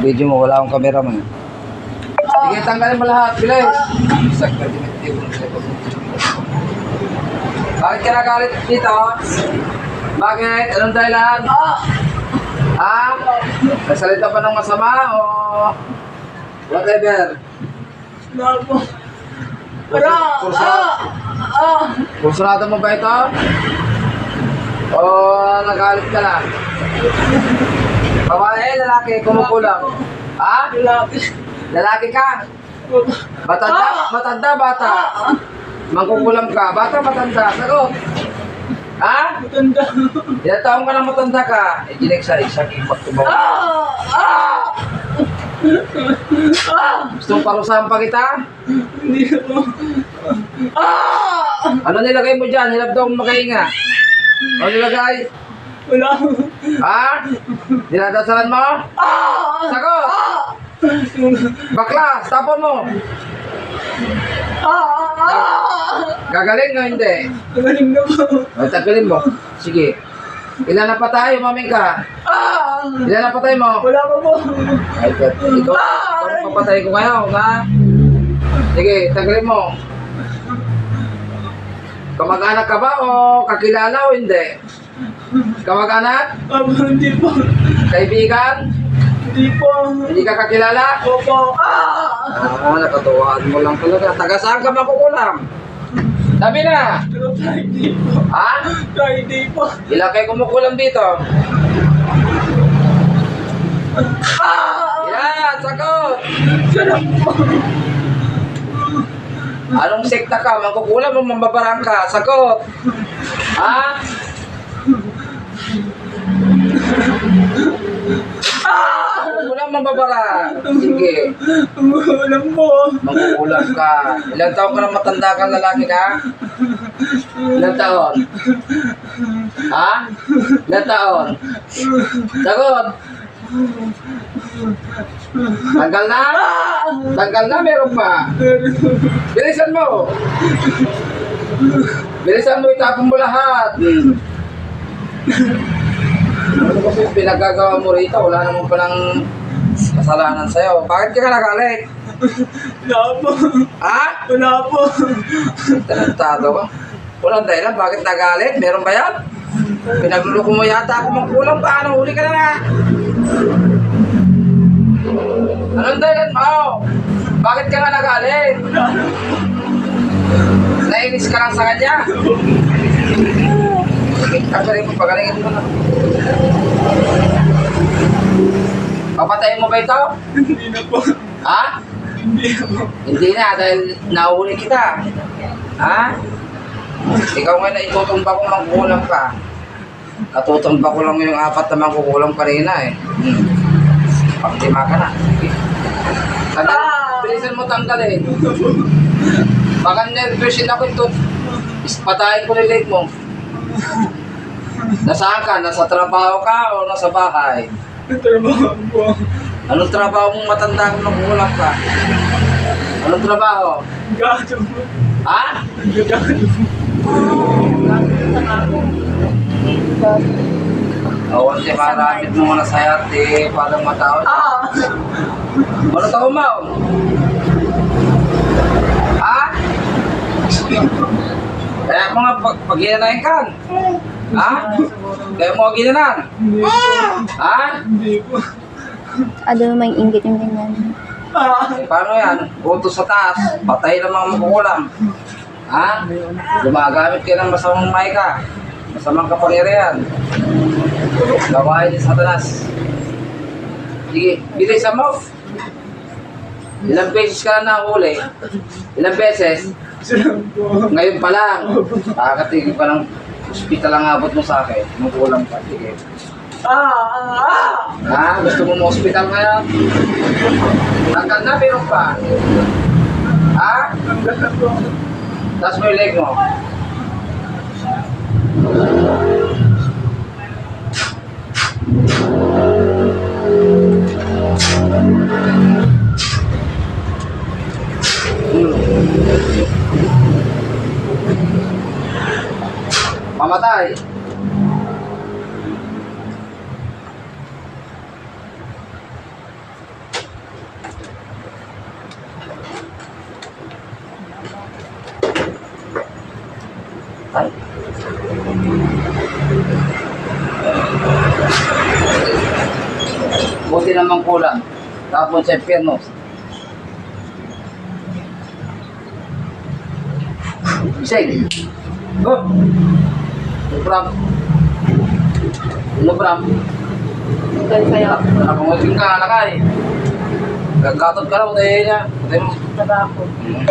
Video mo, wala akong camera mo. Sige, tanggalin mo lahat, bilis. Sakta, dinitib mo sa likod. Bakit ka nagalit dito? Bakit? Anong dahilan? Ha? Nasalita pa ng masama o whatever? Kursunado mo ba ito? O nagalit ka lang? Babae, lalaki, kumukulang. Ha? Lalaki ka? Matanda, bata? Mangkukulam ka? Bata, matanda? Sagot. Ha? Matanda. Ilang taong ka na matanda ka? Ikinig sa isang ipagtubaw. Gusto mong parusahan pa kita? Hindi ako. Ano nilagay mo dyan? Hilap daw makahinga. Ano nilagay? Wala. Ha? Dinadasalan mo? Sagot! Bakla, tapon mo. Gagaling o hindi? Magaling na po. O, tagalin mo. Sige. Ilan na patay, umaming ka? Ilan na patay mo? Wala pa po. Ay, ikaw ang papatay ko ngayon, ha? Sige, tagalin mo. Kamag-anak ka ba o kakilala o hindi? Kamag-anak? Hindi po. Kaibigan? Hindi po. Hindi ka kakilala? Opo. Nakatuwaan mo lang talaga. Taga saan ka makukulam? Sabi na. Pero Friday po. Ha? Friday po. Ilan kayo kumukulam dito? Yan, sagot. Sarap po. Anong sekta ka? Mangkukulam o mambabarang ka? Sagot. Ha? Mangkukulam, mambabarang. Sige. Wala po. Mangkukulam ka. Ilang taon ka na matanda kang lalaki ka? Ilang taon? Ha? Ilang taon? Sagot. Tanggal na? Tanggal na, meron pa. Bilisan mo. Bilisan mo, itapon mo lahat. Ano kasi pinagagawa mo rito? Wala naman palang kasalanan sa'yo. Bakit ka nagalit? Wala po. Ha? Wala po. Talentado ka. Walang dahilan. Bakit nagalit? Meron ba yan? Pinagluloko mo yata ako magkulang. Paano? Huli ka na nga. Anong dahilan mo? Bakit ka nga nagalit? Nainis ka lang sa kanya? Pagaling mo, pagalingin mo na. Papatayin mo ba ito? Hindi na po. Ha? Hindi po. Hindi na, dahil nauuli kita. Ha? Ikaw nga na itutumba ko mangkukulam ka. Natutumba ko lang yung 4 na mangkukulam kanina eh. Pagtima ka na. Tanggal, bilisan mo tanggalin. Baka nervousin ako ito. Patayin ko yung leg mo. Nasaan ka? Nasa trabaho ka o nasa bahay? Trabaho po. Anong trabaho mong matanda kung nagkukulam ka? Anong trabaho? Gato po. Ha? Gato po. Awan si maramit mo na sa ate, parang matao. Ano tao mo? Ha? Kaya mo nga pag-ginanayin ka. Ha? Kaya mo ginanan. Ha? Hindi po. Ano naman yung inggit yung ganyan? Eh, paano yan? Utos sa taas, patay ng mga makukulam. Ha? Gumagamit ka ng masamang maika. Masamang kapangyarihan. Gawain ni Satanas. Sige, bilisan mo. Ilang beses ka na nahuli? Ilang beses? Sarap po. Ngayon pa lang. Kakatingin pa ng hospital ang abot mo sa akin. Makukulam ka. Sige. Ha? Gusto mo mo hospital ngayon? Tanggal na, meron pa. Ha? Hanggang na po. Taas mo yung leg mo. Mamatay. Ay. Buti naman kulang. Tapon sa impyerno. Isay. Oh. No problem. No problem. Ganun kayo. Nakapangaging ka, nakay. Gagatot ka lang, tayo niya. Tayo mo.